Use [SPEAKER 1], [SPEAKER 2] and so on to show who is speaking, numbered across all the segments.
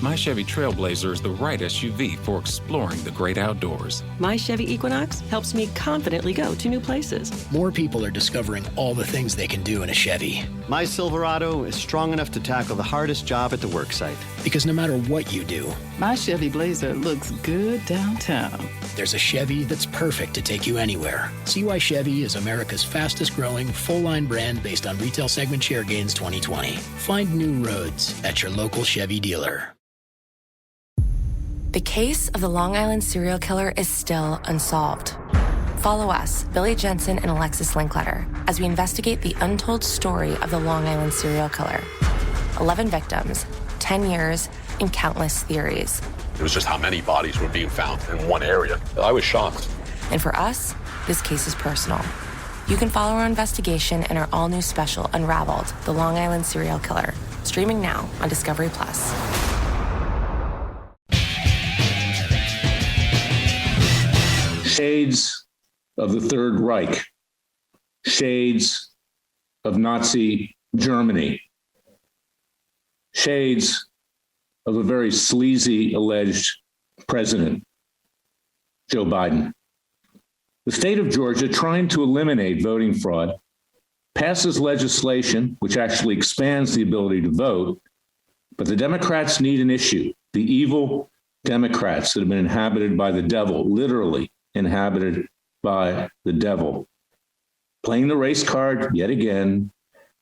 [SPEAKER 1] My Chevy Trailblazer is the right SUV for exploring the great outdoors.
[SPEAKER 2] My Chevy Equinox helps me confidently go to new places.
[SPEAKER 3] More people are discovering all the things they can do in a Chevy.
[SPEAKER 4] My Silverado is strong enough to tackle the hardest job at the worksite.
[SPEAKER 3] Because no matter what you do,
[SPEAKER 5] my Chevy Blazer looks good downtown.
[SPEAKER 3] There's a Chevy that's perfect to take you anywhere. See why Chevy is America's fastest growing full-line brand based on retail segment share gains 2020. Find new roads at your local Chevy dealer.
[SPEAKER 6] The case of the Long Island serial killer is still unsolved. Follow us, Billy Jensen and Alexis Linkletter, as we investigate the untold story of the Long Island serial killer. 11 victims, 10 years, and countless theories.
[SPEAKER 7] It was just how many bodies were being found in one area. I was shocked.
[SPEAKER 6] And for us, this case is personal. You can follow our investigation in our all-new special, Unraveled, The Long Island Serial Killer, streaming now on Discovery+.
[SPEAKER 8] Shades of the Third Reich, shades of Nazi Germany, shades of a very sleazy alleged president, Joe Biden. The state of Georgia, trying to eliminate voting fraud, passes legislation which actually expands the ability to vote, but the Democrats need an issue. The evil Democrats that have been inhabited by the devil, literally inhabited by the devil, playing the race card yet again.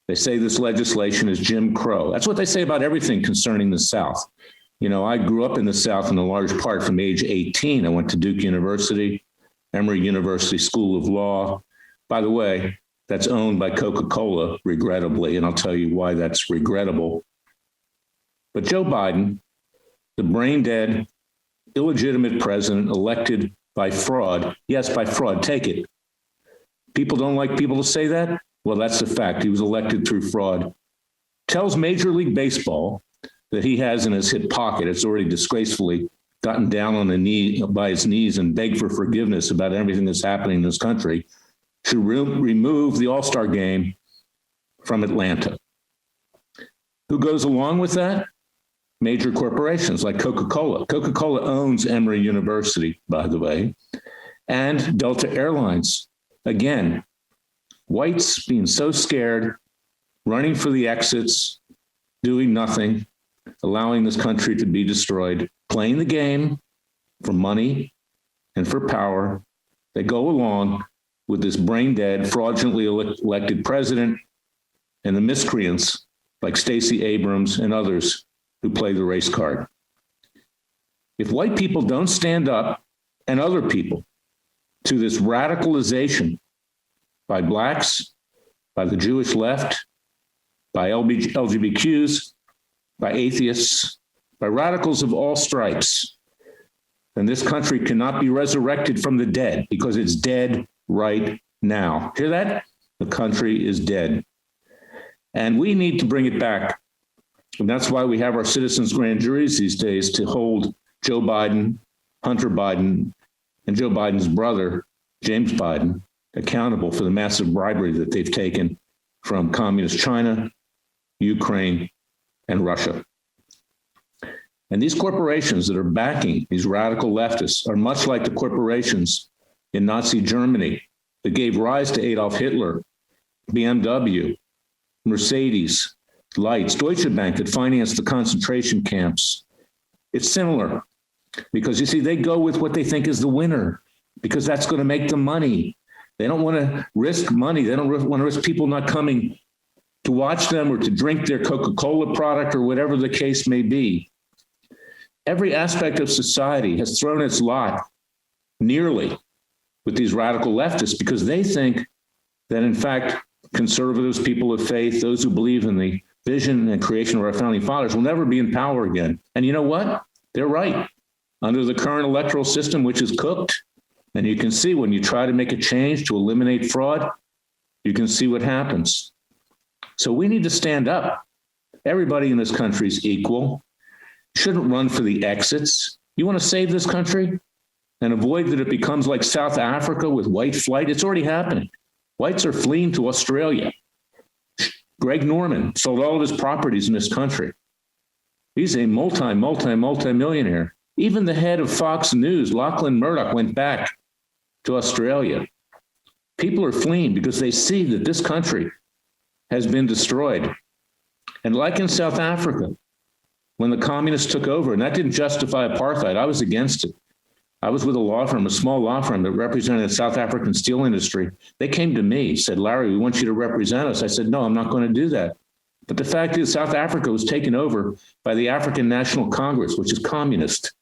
[SPEAKER 8] They say this legislation is Jim Crow. That's what they say about everything concerning the South. You know, I grew up in the South in a large part from age 18. I went to Duke University, Emory University School of Law. By the way, that's owned by Coca-Cola, regrettably, and I'll tell you why that's regrettable. But Joe Biden, the brain-dead, illegitimate president elected by fraud, yes, by fraud, take it. People don't like people to say that? Well, that's the fact. He was elected through fraud. Tells Major League Baseball that he has in his hip pocket, it's already disgracefully gotten down on the knee by his knees and begged for forgiveness about everything that's happening in this country, should remove the All-Star game from Atlanta. Who goes along with that? Major corporations like Coca-Cola. Coca-Cola owns Emory University, by the way, and Delta Airlines. Again, whites being so scared, running for the exits, doing nothing, allowing this country to be destroyed, playing the game for money and for power. They go along with this brain-dead, fraudulently elected president and the miscreants like Stacey Abrams and others who play the race card. If white people don't stand up, and other people, to this radicalization by blacks, by the Jewish left, by LGBTQs, by atheists, by radicals of all stripes, then this country cannot be resurrected from the dead, because it's dead right now. Hear that? The country is dead. And we need to bring it back. And that's why we have our citizens' grand juries these days to hold Joe Biden, Hunter Biden, and Joe Biden's brother, James Biden, accountable for the massive bribery that they've taken from communist China, Ukraine, and Russia. And these corporations that are backing these radical leftists are much like the corporations in Nazi Germany that gave rise to Adolf Hitler, BMW, Mercedes, Lights, Deutsche Bank that financed the concentration camps. It's similar because, you see, they go with what they think is the winner because that's going to make them money. They don't want to risk money. They don't want to risk people not coming to watch them or to drink their Coca-Cola product or whatever the case may be. Every aspect of society has thrown its lot nearly with these radical leftists because they think that, in fact, conservatives, people of faith, those who believe in the vision and creation of our founding fathers will never be in power again. And you know what? They're right. Under the current electoral system, which is cooked, and you can see when you try to make a change to eliminate fraud, you can see what happens. So we need to stand up. Everybody in this country is equal. Shouldn't run for the exits. You want to save this country and avoid that it becomes like South Africa with white flight? It's already happening. Whites are fleeing to Australia. Greg Norman sold all of his properties in this country. He's a multi-millionaire. Even the head of Fox News, Lachlan Murdoch, went back to Australia. People are fleeing because they see that this country has been destroyed. And like in South Africa, when the communists took over, and that didn't justify apartheid, I was against it. I was with a law firm, a small law firm that represented the South African steel industry. They came to me, said, Larry, we want you to represent us. I said, no, I'm not going to do that. But the fact is, South Africa was taken over by the African National Congress, which is communist.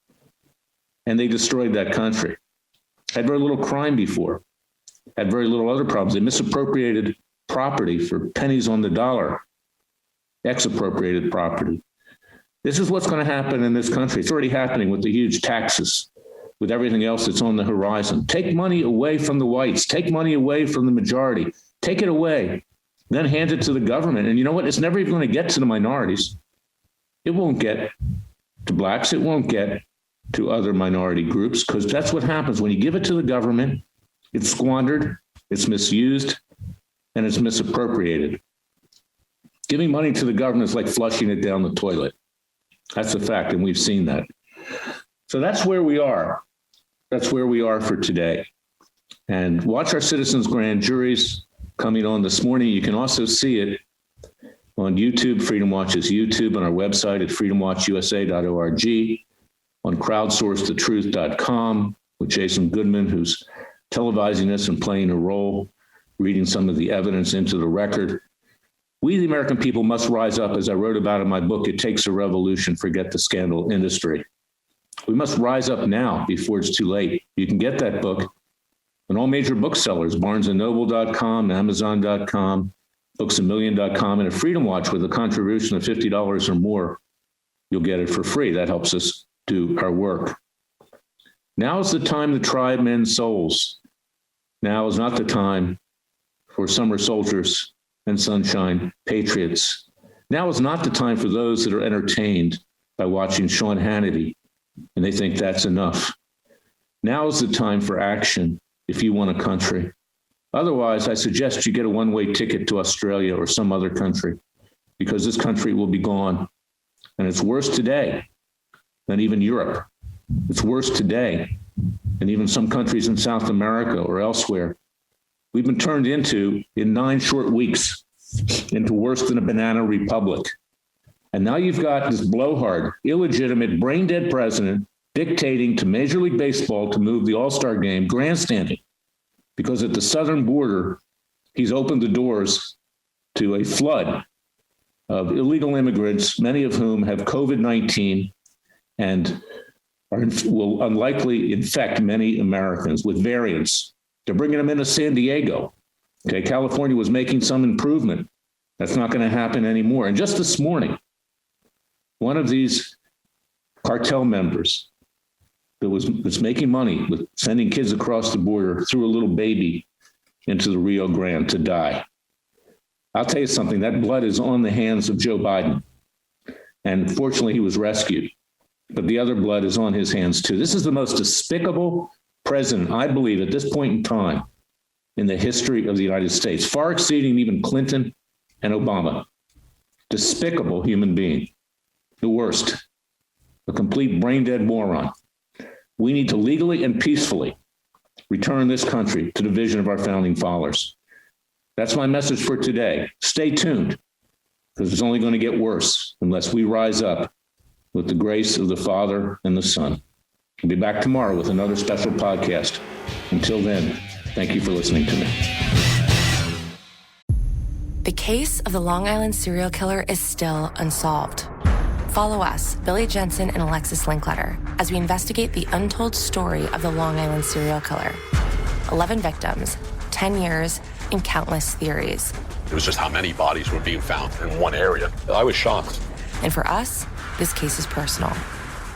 [SPEAKER 8] And they destroyed that country. Had very little crime before, had very little other problems. They misappropriated property for pennies on the dollar, expropriated property. This is what's going to happen in this country. It's already happening with the huge taxes, with everything else that's on the horizon. Take money away from the whites. Take money away from the majority. Take it away. Then hand it to the government. And you know what? It's never even going to get to the minorities. It won't get to blacks. It won't get to other minority groups, because that's what happens. When you give it to the government, it's squandered, it's misused, and it's misappropriated. Giving money to the government is like flushing it down the toilet. That's a fact, and we've seen that. So that's where we are. That's where we are for today. And watch our citizens' grand juries coming on this morning. You can also see it on YouTube, Freedom Watch's YouTube, on our website at freedomwatchusa.org, on crowdsourcethetruth.com with Jason Goodman, who's televising this and playing a role, reading some of the evidence into the record. We, the American people, must rise up, as I wrote about in my book, It Takes a Revolution, Forget the Scandal Industry. We must rise up now before it's too late. You can get that book on all major booksellers, barnesandnoble.com, amazon.com, booksamillion.com, and at Freedom Watch with a contribution of $50 or more, you'll get it for free. That helps us do our work. Now is the time to try men's souls. Now is not the time for summer soldiers and sunshine patriots. Now is not the time for those that are entertained by watching Sean Hannity and they think that's enough. Now is the time for action if you want a country. Otherwise, I suggest you get a one-way ticket to Australia or some other country, because this country will be gone. And it's worse today than even Europe. It's worse today than even some countries in South America or elsewhere. We've been turned into, in 9 short weeks, into worse than a banana republic. And now you've got this blowhard, illegitimate, brain-dead president dictating to Major League Baseball to move the All-Star game, grandstanding, because at the southern border, he's opened the doors to a flood of illegal immigrants, many of whom have COVID-19 and will unlikely infect many Americans with variants. They're bringing them into San Diego. Okay, California was making some improvement. That's not going to happen anymore. And just this morning, one of these cartel members that's making money with sending kids across the border threw a little baby into the Rio Grande to die. I'll tell you something, that blood is on the hands of Joe Biden. And fortunately, he was rescued. But the other blood is on his hands too. This is the most despicable president, I believe, at this point in time in the history of the United States, far exceeding even Clinton and Obama. Despicable human being. The worst. A complete brain-dead moron. We need to legally and peacefully return this country to the vision of our founding fathers. That's my message for today. Stay tuned, because it's only going to get worse unless we rise up with the grace of the Father and the Son. We'll be back tomorrow with another special podcast. Until then, thank you for listening to me.
[SPEAKER 6] The case of the Long Island serial killer is still unsolved. Follow us, Billy Jensen and Alexis Linkletter, as we investigate the untold story of the Long Island serial killer. 11 victims, 10 years, and countless theories.
[SPEAKER 7] It was just how many bodies were being found in one area. I was shocked.
[SPEAKER 6] And for us, this case is personal.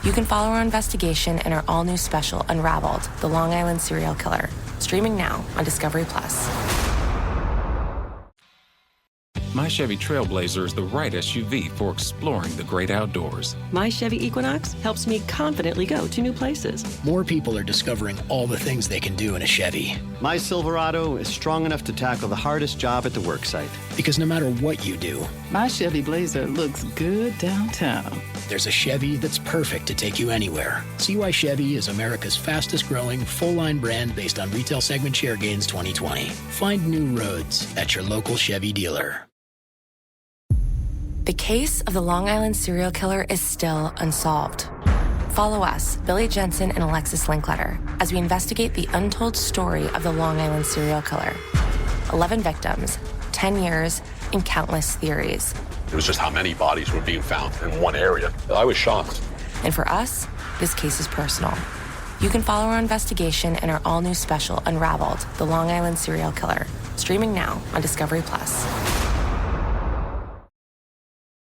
[SPEAKER 6] You can follow our investigation in our all-new special, Unraveled, The Long Island Serial Killer, streaming now on Discovery+.
[SPEAKER 1] My Chevy Trailblazer is the right SUV for exploring the great outdoors.
[SPEAKER 2] My Chevy Equinox helps me confidently go to new places.
[SPEAKER 3] More people are discovering all the things they can do in a Chevy.
[SPEAKER 4] My Silverado is strong enough to tackle the hardest job at the worksite.
[SPEAKER 3] Because no matter what you do,
[SPEAKER 5] My Chevy Blazer looks good downtown.
[SPEAKER 3] there's a Chevy that's perfect to take you anywhere. See why Chevy is America's fastest growing full-line brand based on retail segment share gains 2020. Find new roads at your local Chevy dealer.
[SPEAKER 6] The case of the Long Island serial killer is still unsolved. Follow us, Billy Jensen and Alexis Linkletter, as we investigate the untold story of the Long Island serial killer. 11 victims, 10 years, and countless theories.
[SPEAKER 7] It was just how many bodies were being found in one area. I was shocked.
[SPEAKER 6] And for us, this case is personal. You can follow our investigation in our all-new special, Unraveled, the Long Island Serial Killer, streaming now on Discovery+.